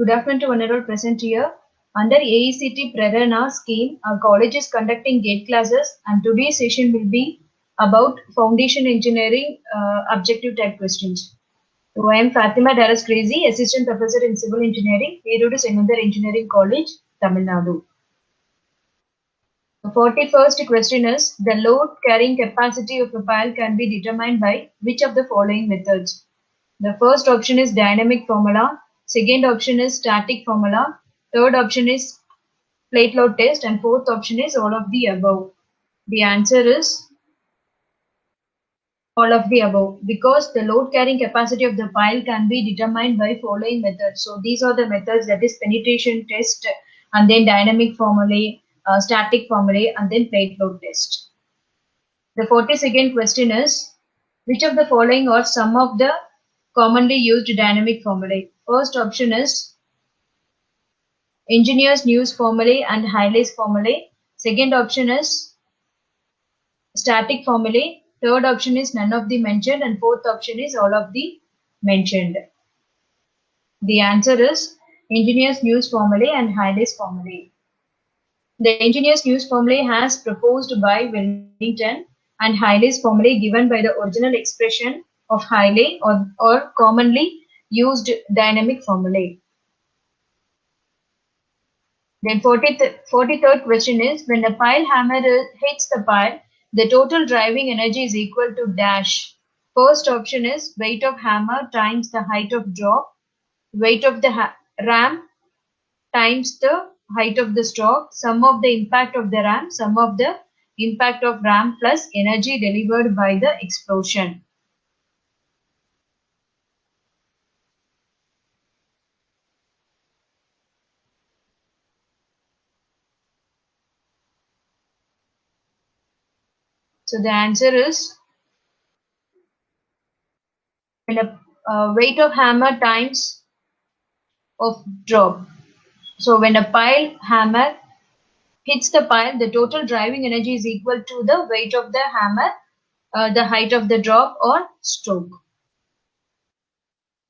Good afternoon to one and all present here. Under AECT Prerana scheme, our college is conducting GATE classes, and today's session will be about foundation engineering objective type questions. So I am Fatima Daras Crazy, Assistant Professor in Civil Engineering, Erode Senundar Engineering College, Tamil Nadu. The 41st question is, the load carrying capacity of a pile can be determined by which of the following methods? The first option is dynamic formula, second option is static formula, third option is plate load test, and fourth option is all of the above. The answer is all of the above, because the load carrying capacity of the pile can be determined by following methods. So these are the methods, that is penetration test, and then dynamic formulae, static formulae, and then plate load test. The 42nd question is, which of the following are some of the commonly used dynamic formulae? First option is engineer's news formulae and Hayley's formulae. Second option is static formulae. Third option is none of the mentioned, and fourth option is all of the mentioned. The answer is engineer's news formulae and Hayley's formulae. The engineer's news formulae has proposed by Wellington, and Hayley's formulae given by the original expression of Hayley or commonly used dynamic formulae. Then 43rd question is, when a pile hammer hits the pile, the total driving energy is equal to dash. First option is weight of hammer times the height of drop, weight of the ram times the height of the stroke, sum of the impact of the ram, sum of the impact of ram plus energy delivered by the explosion. So the answer is when a weight of hammer times of drop. So when a pile hammer hits the pile, the total driving energy is equal to the weight of the hammer, the height of the drop or stroke.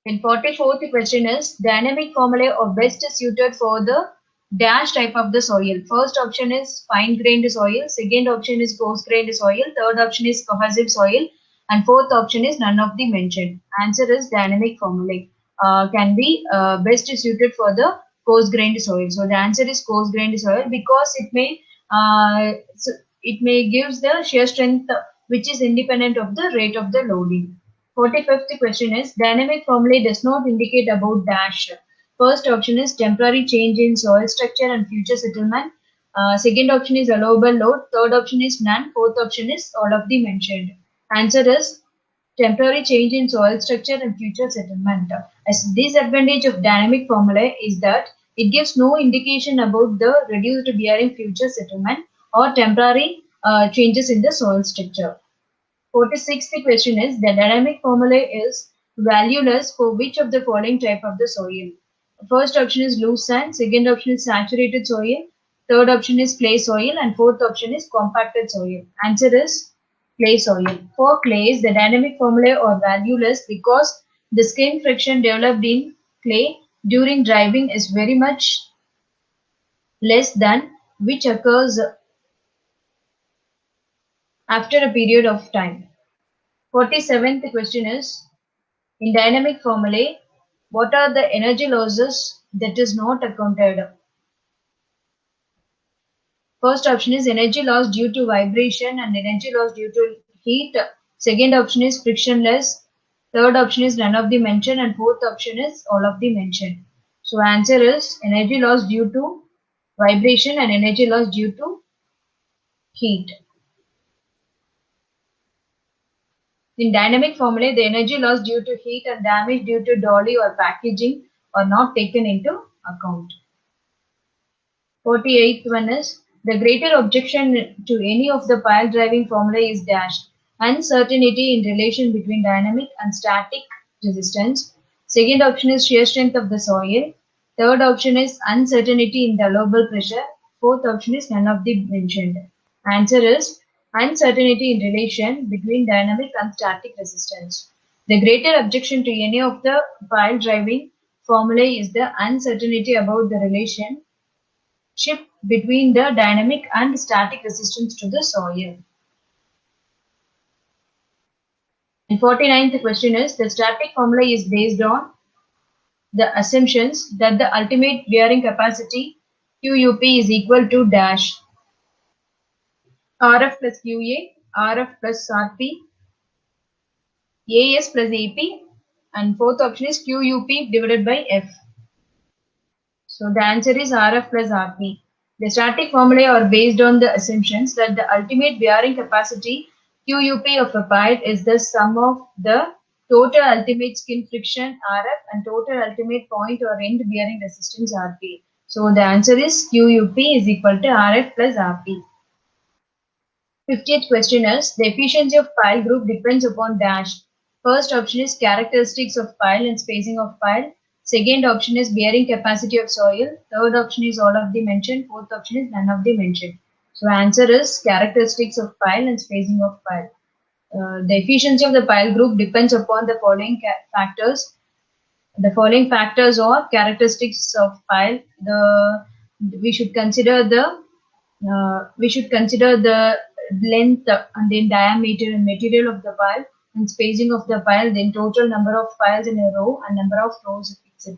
Then 44th question is, dynamic formulae are best suited for the dash type of the soil. First option is fine grained soil, second option is coarse grained soil, third option is cohesive soil, and fourth option is none of the mentioned. Answer is dynamic formulae can be best suited for the coarse grained soil. So the answer is coarse grained soil, because it may gives the shear strength which is independent of the rate of the loading. 45th question is, dynamic formulae does not indicate about dash. First option is temporary change in soil structure and future settlement. Second option is allowable load. Third option is none. Fourth option is all of the mentioned. Answer is temporary change in soil structure and future settlement. As disadvantage of dynamic formulae is that it gives no indication about the reduced bearing future settlement or temporary changes in the soil structure. 46th question is, the dynamic formulae is valueless for which of the following type of the soil? First option is loose sand, second option is saturated soil, third option is clay soil, and fourth option is compacted soil. Answer is clay soil. For clays, the dynamic formulae are valueless because the skin friction developed in clay during driving is very much less than which occurs after a period of time. 47th question is, in dynamic formulae, what are the energy losses that is not accounted? First option is energy loss due to vibration and energy loss due to heat. Second option is frictionless. Third option is none of the mentioned, and fourth option is all of the mentioned. So answer is energy loss due to vibration and energy loss due to heat. In dynamic formulae, the energy loss due to heat and damage due to dolly or packaging are not taken into account. 48th one is, the greater objection to any of the pile driving formulae is dash. Uncertainty in relation between dynamic and static resistance. Second option is shear strength of the soil. Third option is uncertainty in the allowable pressure. Fourth option is none of the mentioned. Answer is uncertainty in relation between dynamic and static resistance. The greater objection to any of the pile driving formulae is the uncertainty about the relationship between the dynamic and static resistance to the soil. And 49th question is, the static formula is based on the assumptions that the ultimate bearing capacity QUP is equal to dash RF plus QA, RF plus RP, AS plus AP, and fourth option is QUP divided by F. So the answer is RF plus RP. The static formulae are based on the assumptions that the ultimate bearing capacity QUP of a pile is the sum of the total ultimate skin friction RF and total ultimate point or end bearing resistance RP. So the answer is QUP is equal to RF plus RP. 50th question is, the efficiency of pile group depends upon dash. First option is characteristics of pile and spacing of pile. Second option is bearing capacity of soil. Third option is all of the mentioned. Fourth option is none of the mentioned. So answer is characteristics of pile and spacing of pile. The efficiency of the pile group depends upon the following factors. The following factors are characteristics of pile. We should consider the length and then diameter and material of the pile and spacing of the pile, then total number of piles in a row and number of rows, etc.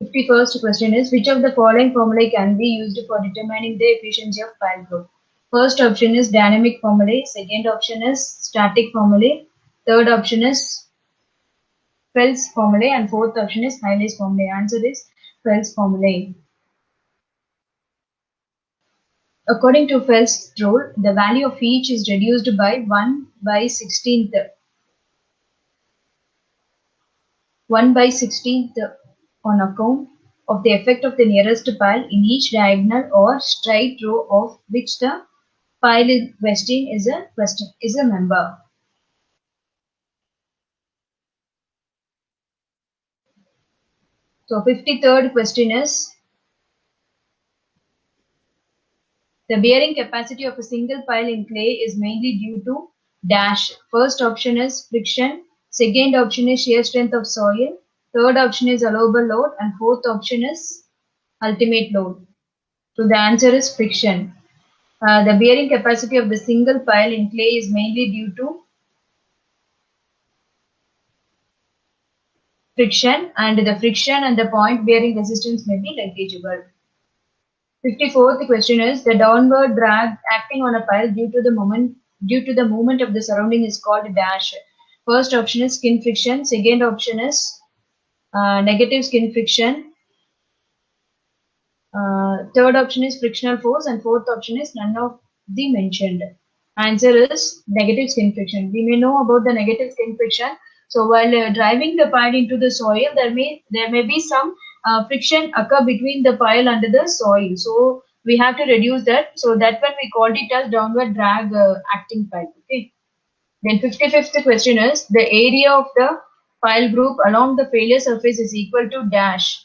51st question is, which of the following formulae can be used for determining the efficiency of pile group? First option is dynamic formulae, second option is static formulae, third option is Fels formulae, and fourth option is Hiley's formulae. Answer is Fels formulae. According to Fels' rule, the value of each is reduced by 1 by 16th. 1 by 16th on account of the effect of the nearest pile in each diagonal or straight row of which the pile in question is a member. So 53rd question is, the bearing capacity of a single pile in clay is mainly due to dash. First option is friction, second option is shear strength of soil, third option is allowable load, and fourth option is ultimate load. So the answer is friction. The bearing capacity of the single pile in clay is mainly due to friction, and the friction and the point bearing resistance may be negligible. 54th question is, the downward drag acting on a pile due to the movement of the surrounding is called dash. First option is skin friction, second option is negative skin friction, third option is frictional force, and fourth option is none of the mentioned. Answer is negative skin friction. We may know about the negative skin friction. So while driving the pile into the soil, there may be some friction occur between the pile and the soil. So we have to reduce that. So that one we called it as downward drag acting pile. Okay. Then 55th question is, the area of the pile group along the failure surface is equal to dash.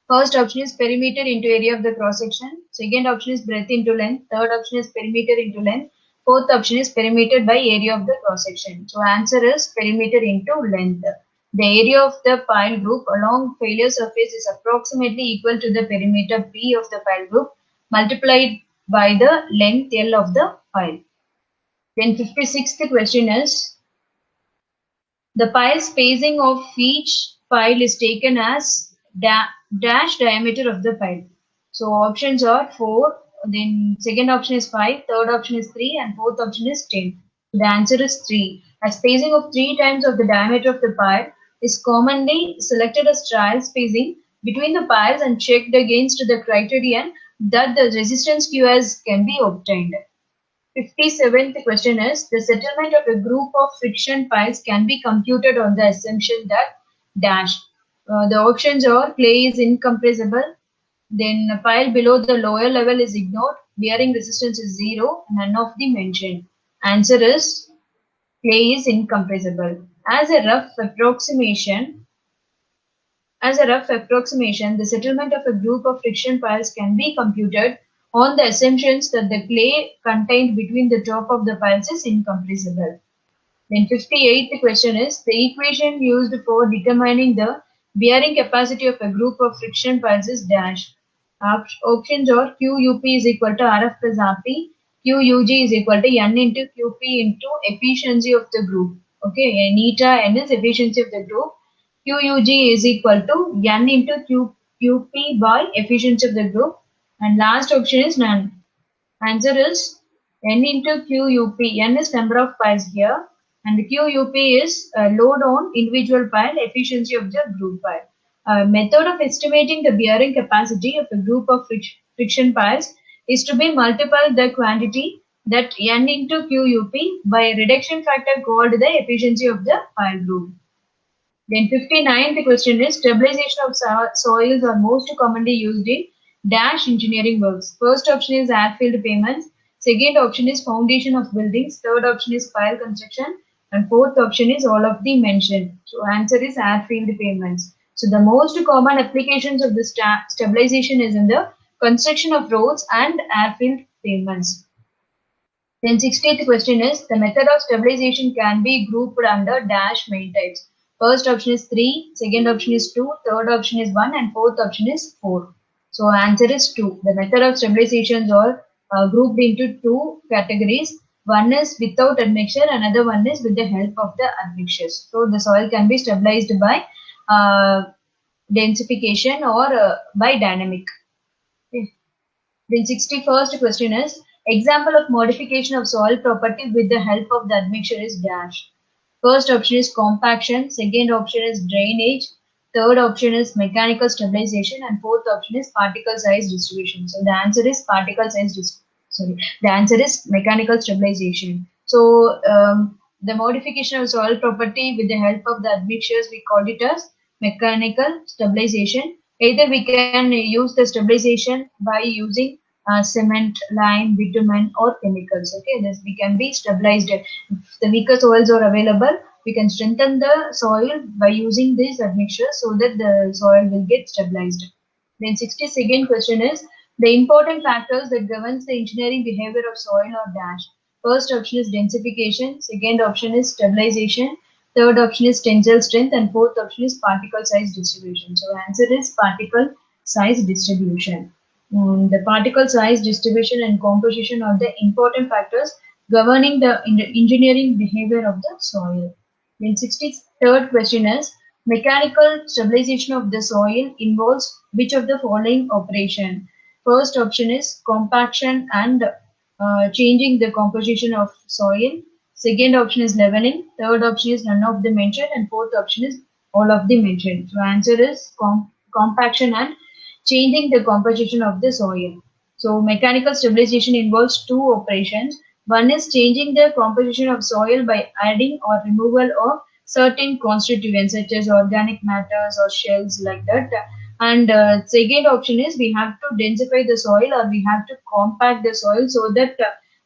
First option is perimeter into area of the cross section. Second option is breadth into length. Third option is perimeter into length. Fourth option is perimeter by area of the cross section. So answer is perimeter into length. The area of the pile group along failure surface is approximately equal to the perimeter P of the pile group multiplied by the length L of the pile. Then 56th question is, the pile spacing of each pile is taken as dash diameter of the pile. So options are 4, then second option is 5, third option is 3, and fourth option is 10. The answer is 3. A spacing of 3 times of the diameter of the pile is commonly selected as trial spacing between the piles and checked against the criterion that the resistance QS can be obtained. 57th question is, the settlement of a group of friction piles can be computed on the assumption that dash. The options are clay is incompressible, then a pile below the lower level is ignored, bearing resistance is 0, none of the mentioned. Answer is clay is incompressible. As a rough approximation, the settlement of a group of friction piles can be computed on the assumptions that the clay contained between the top of the piles is incompressible. Then 58th question is the equation used for determining the bearing capacity of a group of friction piles is dash. Options are QUP is equal to RF plus RP, QUG is equal to N into QP into efficiency of the group. Okay, and eta N is efficiency of the group. QUG is equal to N into QP by efficiency of the group. And last option is none. Answer is N into QUP. N is number of piles here, and QUP is load on individual pile, efficiency of the group pile. Method of estimating the bearing capacity of a group of friction piles is to be multiply the quantity that N into QUP by a reduction factor called the efficiency of the pile group. Then 59th question is stabilization of soils are most commonly used in dash engineering works. First option is airfield payments. Second option is foundation of buildings. Third option is pile construction. And fourth option is all of the mentioned. So answer is airfield payments. So the most common applications of this stabilization is in the construction of roads and airfield payments. Then 60th question is the method of stabilization can be grouped under dash main types. First option is 3, second option is 2, third option is 1 and fourth option is 4. So answer is 2. The method of stabilizations are grouped into 2 categories. One is without admixture, another one is with the help of the admixtures. So the soil can be stabilized by densification or by dynamic. Okay. Then 61st question is example of modification of soil property with the help of the admixture is dash. First option is compaction, second option is drainage, third option is mechanical stabilization, and fourth option is particle size distribution. So the answer is the answer is mechanical stabilization. So the modification of soil property with the help of the admixtures we call it as mechanical stabilization. Either we can use the stabilization by using cement, lime, bitumen, or chemicals. Okay, this we can be stabilized. If the weaker soils are available, we can strengthen the soil by using these admixtures so that the soil will get stabilized. Then 62nd question is the important factors that governs the engineering behavior of soil or dash. First option is densification, second option is stabilization, third option is tensile strength, and fourth option is particle size distribution. So answer is particle size distribution. The particle size distribution and composition are the important factors governing the engineering behavior of the soil. Then 63rd question is mechanical stabilization of the soil involves which of the following operation? First option is compaction and changing the composition of soil. Second option is leveling. Third option is none of the mentioned, and fourth option is all of the mentioned. So answer is compaction and changing the composition of the soil. So mechanical stabilization involves 2 operations. One is changing the composition of soil by adding or removal of certain constituents such as organic matters or shells like that. And second option is we have to densify the soil or we have to compact the soil so that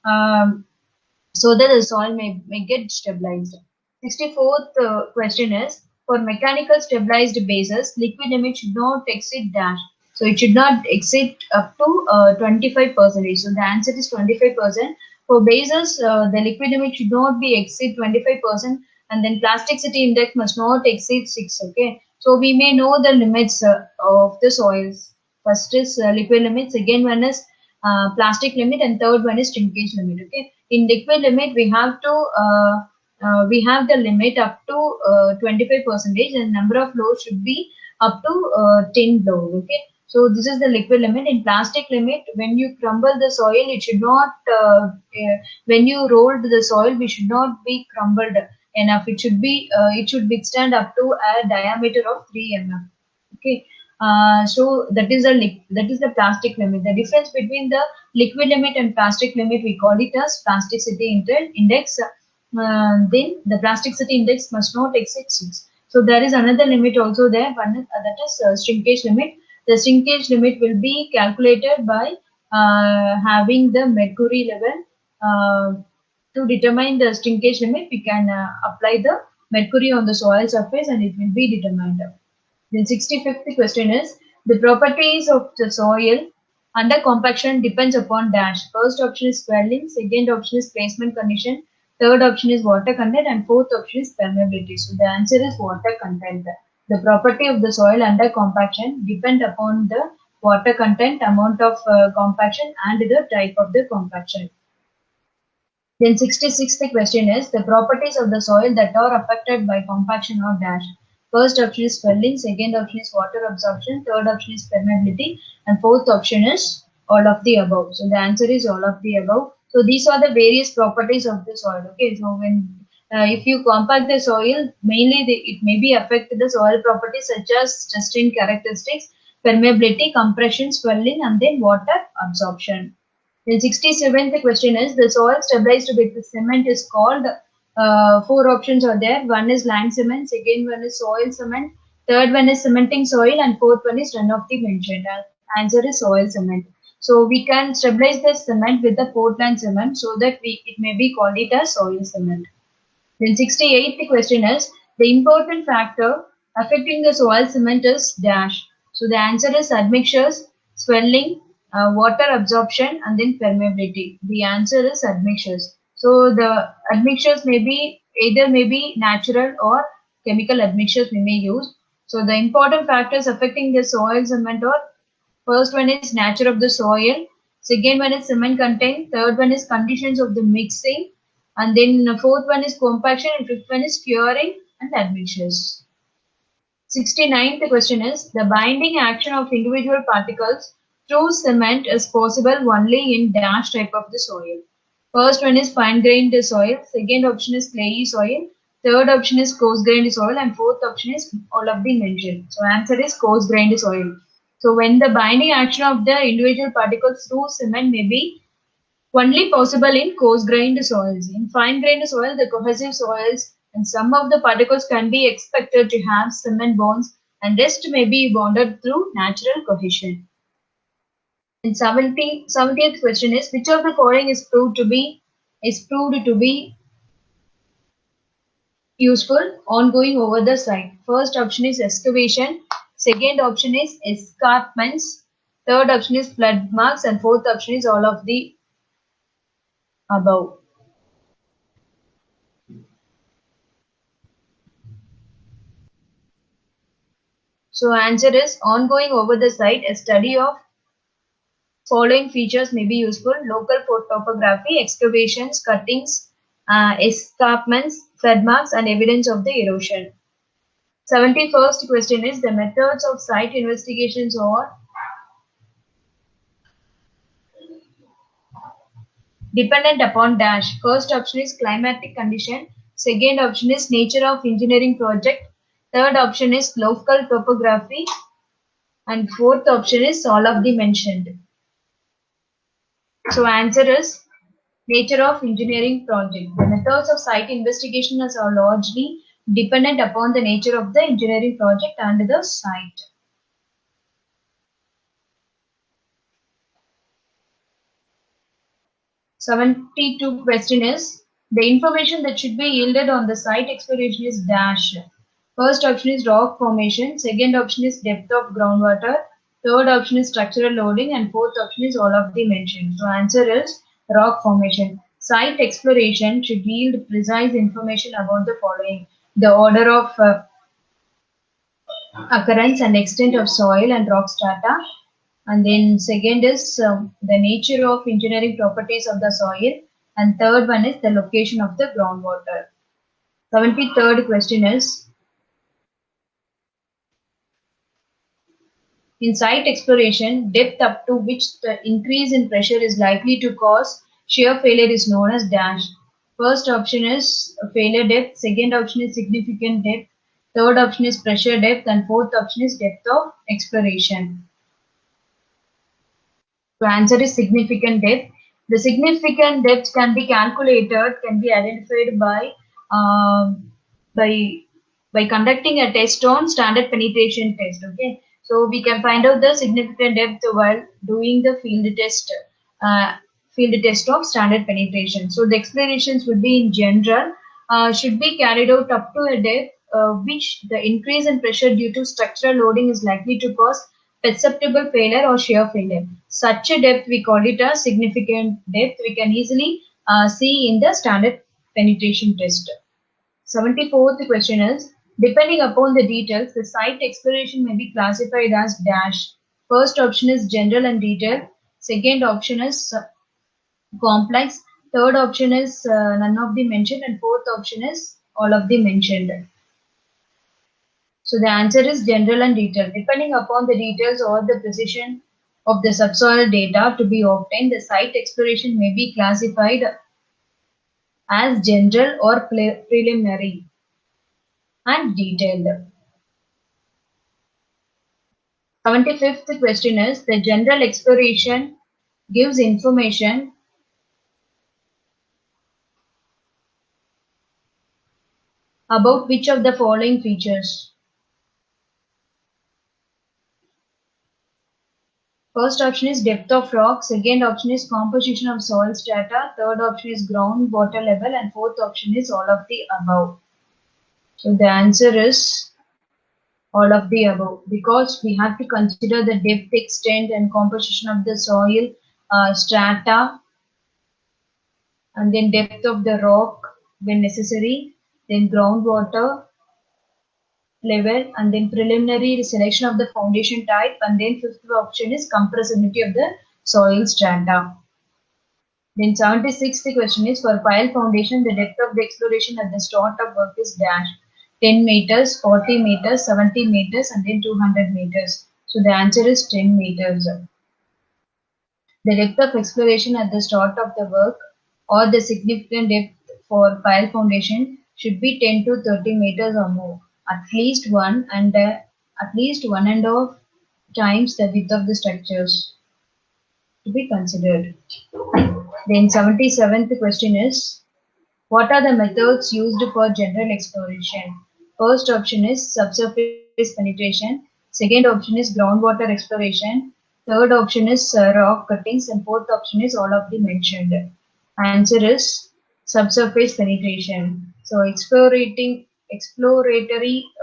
the soil may get stabilized. 64th question is for mechanical stabilized bases, liquid limit should not exceed dash. So it should not exceed up to 25%. So the answer is 25%. For bases, the liquid limit should not be exceed 25%, and then plasticity index must not exceed 6. Okay. So we may know the limits of the soils. First is liquid limit, second one is plastic limit, and third one is shrinkage limit. Okay. In liquid limit, we have the limit up to 25%, and number of loads should be up to 10 load. Okay. So this is the liquid limit. In plastic limit, when you crumble the soil, it should not, when you rolled the soil, we should not be crumbled enough. It should withstand up to a diameter of 3 mm. Okay. So that is the plastic limit. The difference between the liquid limit and plastic limit, we call it as plasticity index. Then the plasticity index must not exceed 6. So there is another limit also there. One is, that is shrinkage limit. The shrinkage limit will be calculated by having the mercury level. To determine the shrinkage limit, we can apply the mercury on the soil surface and it will be determined. The 65th question is the properties of the soil under compaction depends upon dash. First option is swelling, second option is placement condition, third option is water content, and fourth option is permeability. So the answer is water content. The property of the soil under compaction depend upon the water content, amount of compaction, and the type of the compaction. Then 66th question is the properties of the soil that are affected by compaction or dash. First option is swelling, second option is water absorption, third option is permeability, and fourth option is all of the above. So the answer is all of the above. So these are the various properties of the soil. Okay, so when if you compact the soil, mainly it may be affect the soil properties such as testing characteristics, permeability, compression, swelling, and then water absorption. Then 67th question is the soil stabilized with the cement is called, four options are there. One is lime cement, second one is soil cement, third one is cementing soil, and fourth one is none of the mentioned. Answer is soil cement. So we can stabilize the cement with the Portland cement so that it may be called it as soil cement. Then 68th question is the important factor affecting the soil cement is dash. So the answer is admixtures, swelling, water absorption, and then permeability. The answer is admixtures. So the admixtures may be either may be natural or chemical admixtures we may use. So the important factors affecting the soil cement are first one is nature of the soil, second one is cement content, third one is conditions of the mixing, and then the fourth one is compaction, and fifth one is curing and admixtures. 69th question is the binding action of individual particles through cement is possible only in dash type of the soil. First one is fine grained soil, second option is clayey soil, third option is coarse grained soil, and fourth option is all of the mentioned. So answer is coarse grained soil. So when the binding action of the individual particles through cement may be only possible in coarse grained soils. In fine grained soil, the cohesive soils and some of the particles can be expected to have cement bonds, and rest may be bonded through natural cohesion. And 70th question is which of the following is proved to be useful on going over the site? First option is excavation, second option is escarpments, third option is flood marks, and fourth option is all of the above. So answer is ongoing over the site, a study of following features may be useful: local topography, excavations, cuttings, escarpments, flood marks, and evidence of the erosion. 71st question is the methods of site investigations are dependent upon dash. First option is climatic condition, second option is nature of engineering project, third option is local topography, and fourth option is all of the mentioned. So answer is nature of engineering project. The methods of site investigation are largely dependent upon the nature of the engineering project and the site. '72 question is the information that should be yielded on the site exploration is dash. First option is rock formation, second option is depth of groundwater, third option is structural loading, and fourth option is all of the mentioned. So answer is rock formation. Site exploration should yield precise information about the following: the order of occurrence and extent of soil and rock strata, and then second is the nature of engineering properties of the soil, and third one is the location of the groundwater. 73rd question is in site exploration, depth up to which the increase in pressure is likely to cause shear failure is known as dash. First option is failure depth, second option is significant depth, third option is pressure depth, and fourth option is depth of exploration. So answer is significant depth. The significant depth can be calculated, can be identified by conducting a test on standard penetration test. Okay, so we can find out the significant depth while doing the field test of standard penetration. So the explanations would be in general should be carried out up to a depth which the increase in pressure due to structural loading is likely to cause perceptible failure or shear failure. Such a depth we call it a significant depth. We can easily see in the standard penetration test. 74th question is, depending upon the details, the site exploration may be classified as dash. First option is general and detailed. Second option is complex. Third option is none of the mentioned, and fourth option is all of the mentioned. So the answer is general and detailed. Depending upon the details or the precision of the subsoil data to be obtained, the site exploration may be classified as general or preliminary and detailed. 75th question is, the general exploration gives information about which of the following features? First option is depth of rock, second option is composition of soil strata, third option is groundwater level, and fourth option is all of the above. So the answer is all of the above, because we have to consider the depth, extent, and composition of the soil strata, and then depth of the rock when necessary, then groundwater level, and then preliminary selection of the foundation type, and then fifth option is compressibility of the soil strata. Then 76th question is, for pile foundation, the depth of the exploration at the start of work is dash. 10 meters, 40 meters, 70 meters, and then 200 meters. So the answer is 10 meters. The depth of exploration at the start of the work or the significant depth for pile foundation should be 10 to 30 meters or more, at least one and a half times the width of the structures to be considered. Then 77th question is, what are the methods used for general exploration? First option is subsurface penetration, second option is groundwater exploration, third option is rock cuttings, and fourth option is all of the mentioned. Answer is subsurface penetration. So exploratory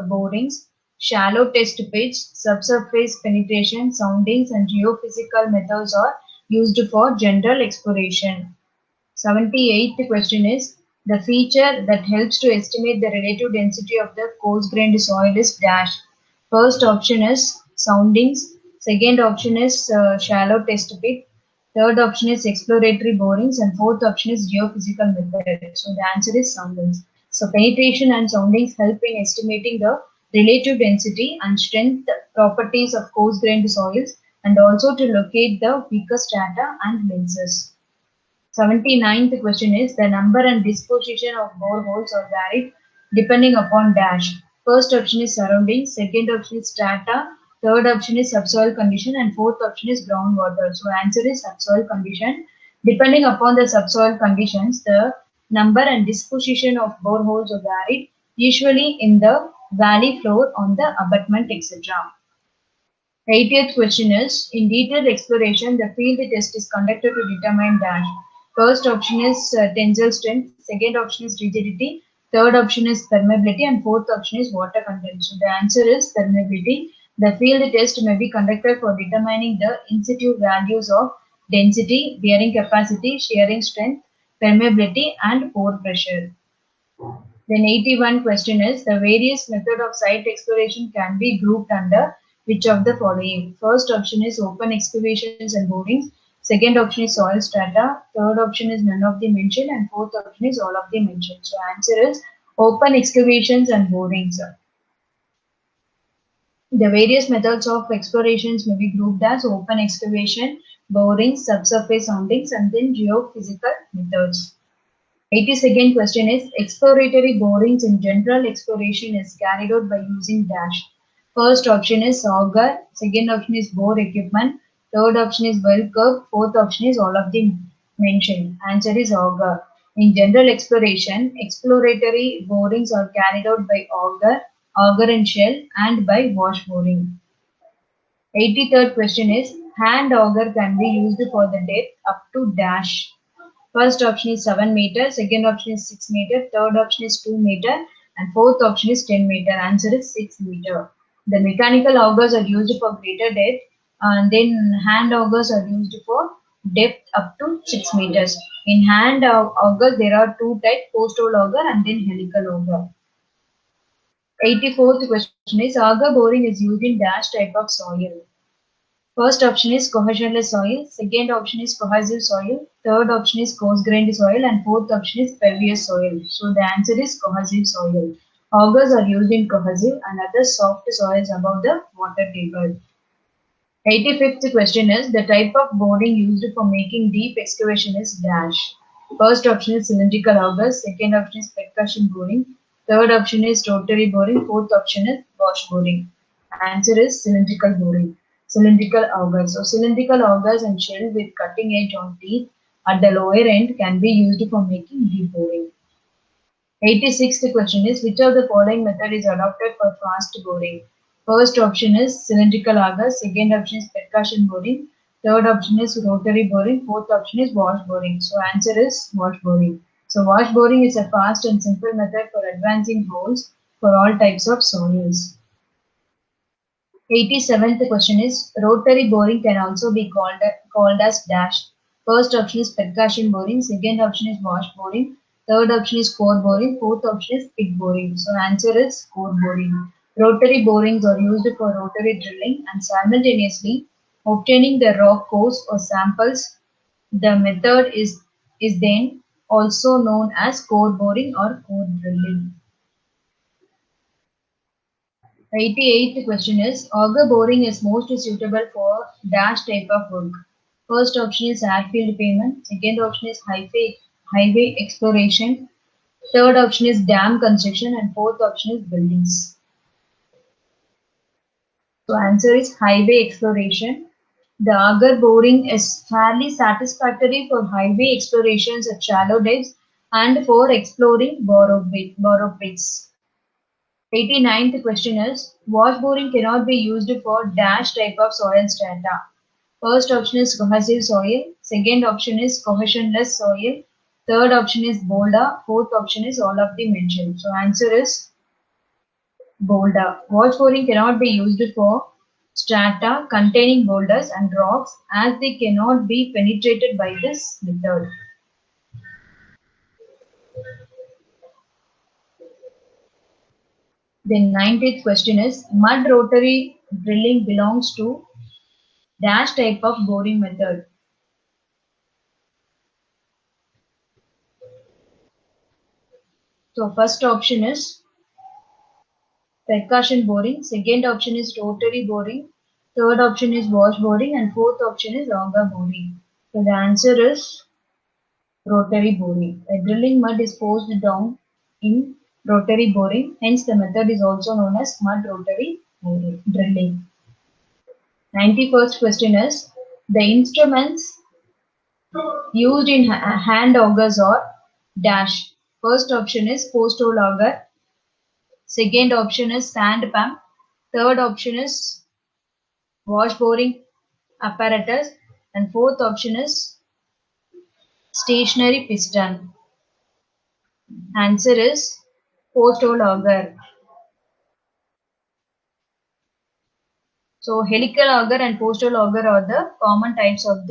borings, shallow test pits, subsurface penetration, soundings, and geophysical methods are used for general exploration. 78th question is, the feature that helps to estimate the relative density of the coarse-grained soil is dash. First option is soundings, second option is shallow test pit, third option is exploratory borings, and fourth option is geophysical method. So the answer is soundings. So penetration and soundings help in estimating the relative density and strength properties of coarse-grained soils, and also to locate the weaker strata and lenses. 79th question is, the number and disposition of boreholes are varied depending upon dash. First option is surroundings, second option is strata, third option is subsoil condition, and fourth option is groundwater. So answer is subsoil condition. Depending upon the subsoil conditions, the number and disposition of boreholes are varied, usually in the valley floor, on the abutment, etc. 80th question is, in detailed exploration, the field test is conducted to determine dash. First option is tensile strength, second option is rigidity, third option is permeability, and fourth option is water content. So the answer is permeability. The field test may be conducted for determining the in situ values of density, bearing capacity, shearing strength, permeability, and pore pressure. Then 81 question is, the various method of site exploration can be grouped under which of the following? First option is open excavations and borings. Second option is soil strata. Third option is none of the mentioned, and fourth option is all of the mentioned. So answer is open excavations and borings. The various methods of explorations may be grouped as open excavation, borings, subsurface soundings, and then geophysical methods. 82nd question is, exploratory borings in general exploration is carried out by using dash. First option is auger, second option is bore equipment, third option is well curve, fourth option is all of the mentioned. Answer is auger. In general exploration, exploratory borings are carried out by auger, auger and shell, and by wash boring. 83rd question is, hand auger can be used for the depth up to dash. First option is 7 meters, second option is 6 meters, third option is 2 meters, and fourth option is 10 meters. Answer is 6 meters. The mechanical augers are used for greater depth, and then hand augers are used for depth up to 6 meters. In hand augers, there are two types, post-hole auger and then helical auger. 84th question is, auger boring is used in dash type of soil. First option is cohesionless soil, second option is cohesive soil, third option is coarse-grained soil, and fourth option is pervious soil. So the answer is cohesive soil. Augers are used in cohesive and other soft soils above the water table. 85th question is, the type of boring used for making deep excavation is dash. First option is cylindrical augers, second option is percussion boring, third option is rotary boring, fourth option is wash boring. Answer is cylindrical boring. Cylindrical augers. So cylindrical augers and shell with cutting edge on teeth at the lower end can be used for making deep boring. 86th question is, which of the following method is adopted for fast boring? First option is cylindrical auger, second option is percussion boring, third option is rotary boring, fourth option is wash boring. So answer is wash boring. So wash boring is a fast and simple method for advancing holes for all types of soils. 87th question is, rotary boring can also be called as dash. First option is percussion boring, second option is wash boring, third option is core boring, fourth option is pit boring. So answer is core boring. Rotary borings are used for rotary drilling and simultaneously obtaining the rock cores or samples. The method is then also known as core boring or core drilling. 88th question is, auger boring is most suitable for dash type of work. First option is airfield pavement, second option is highway exploration, third option is dam construction, and fourth option is buildings. So answer is highway exploration. The auger boring is fairly satisfactory for highway explorations at shallow depths and for exploring borrow pits. 89th question is, wash boring cannot be used for dash type of soil strata. First option is cohesive soil, second option is cohesionless soil, third option is boulder, fourth option is all of the mentioned. So answer is boulder. Wash boring cannot be used for strata containing boulders and rocks as they cannot be penetrated by this method. The 90th question is, mud rotary drilling belongs to dash type of boring method. So first option is percussion boring, second option is rotary boring, third option is wash boring, and fourth option is auger boring. So the answer is rotary boring. A drilling mud is forced down in rotary boring, hence the method is also known as mud rotary drilling. 91st question is, the instruments used in hand augers are dash. First option is post-hole auger, second option is sand pump, third option is wash boring apparatus, and fourth option is stationary piston. Answer is post-hole auger. So helical auger and post-hole auger are the common types of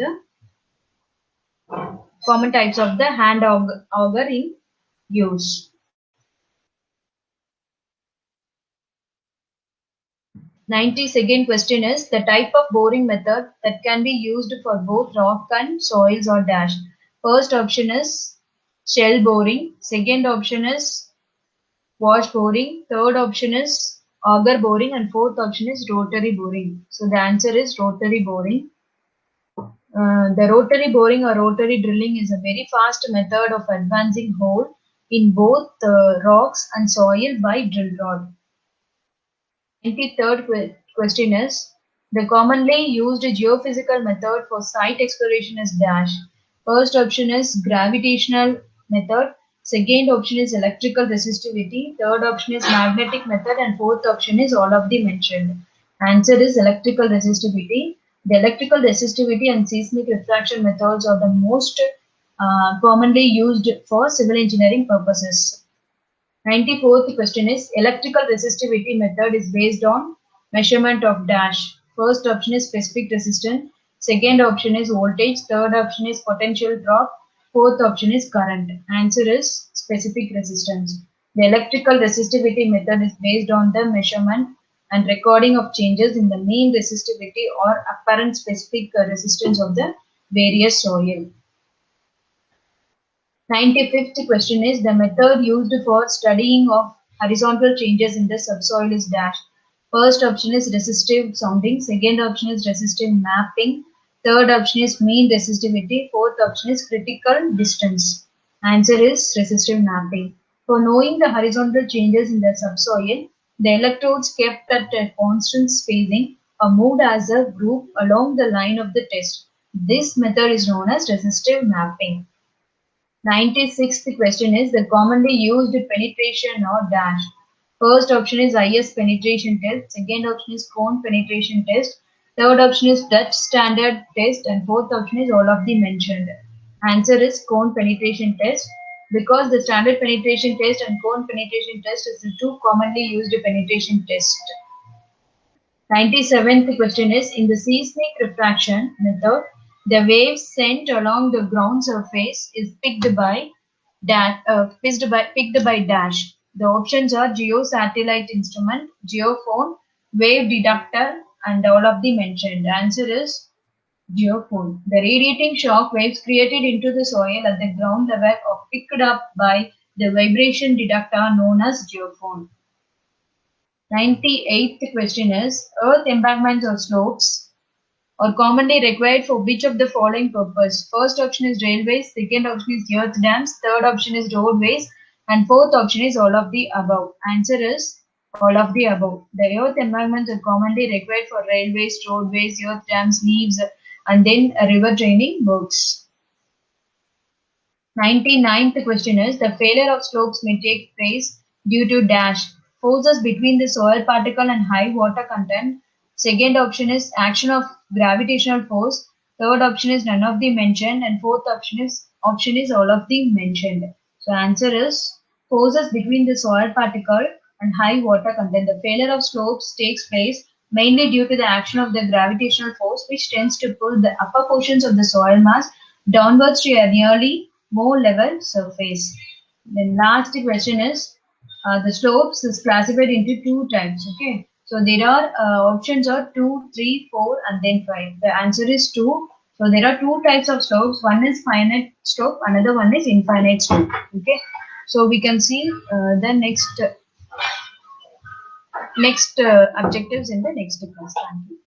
the hand auger in use. 92nd question is, the type of boring method that can be used for both rock and soils or dash. First option is shell boring, second option is wash boring, third option is auger boring, and fourth option is rotary boring. So the answer is rotary boring. The rotary boring or rotary drilling is a very fast method of advancing hole in both rocks and soil by drill rod. 93rd question is, the commonly used geophysical method for site exploration is dash. First option is gravitational method, second option is electrical resistivity, third option is magnetic method, and fourth option is all of the mentioned. Answer is electrical resistivity. The electrical resistivity and seismic refraction methods are the most commonly used for civil engineering purposes. 94th question is, electrical resistivity method is based on measurement of dash. First option is specific resistance, second option is voltage, third option is potential drop, Fourth option is current. Answer is specific resistance. The electrical resistivity method is based on the measurement and recording of changes in the mean resistivity or apparent specific resistance of the various soil. 95th question is the method used for studying of horizontal changes in the subsoil is dash. First option is resistive sounding, second option is resistive mapping, third option is mean resistivity, fourth option is critical distance. Answer is resistive mapping. For knowing the horizontal changes in the subsoil, the electrodes kept at a constant spacing are moved as a group along the line of the test. This method is known as resistive mapping. 96th question is the commonly used penetration or dash. First option is IS penetration test, second option is cone penetration test, third option is Dutch standard test, and fourth option is all of the mentioned. Answer is cone penetration test because the standard penetration test and cone penetration test is the two commonly used penetration test. 97th question is in the seismic refraction method, the wave sent along the ground surface is picked by dash. The options are geosatellite instrument, geophone, wave detector, and all of the mentioned. Answer is geophone. The radiating shock waves created into the soil at the ground level are picked up by the vibration detector known as geophone. 98th question is earth embankments or slopes are commonly required for which of the following purpose? First option is railways, second option is earth dams, third option is roadways, and fourth option is all of the above. Answer is all of the above. The earth embankments are commonly required for railways, roadways, earth dams, leaves, and then river draining works. 99th question is the failure of slopes may take place due to dash forces between the soil particle and high water content. Second option is action of gravitational force. Third option is none of the mentioned, and fourth option is all of the mentioned. So answer is forces between the soil particle and high water content. The failure of slopes takes place mainly due to the action of the gravitational force, which tends to pull the upper portions of the soil mass downwards to a nearly more level surface. The last question is the slopes is classified into two types. Okay, so there are options are 2, 3, 4, and then 5. The answer is 2. So there are two types of slopes. One is finite slope, another one is infinite slope. Okay, so we can see the next objectives in the next class. Thank you.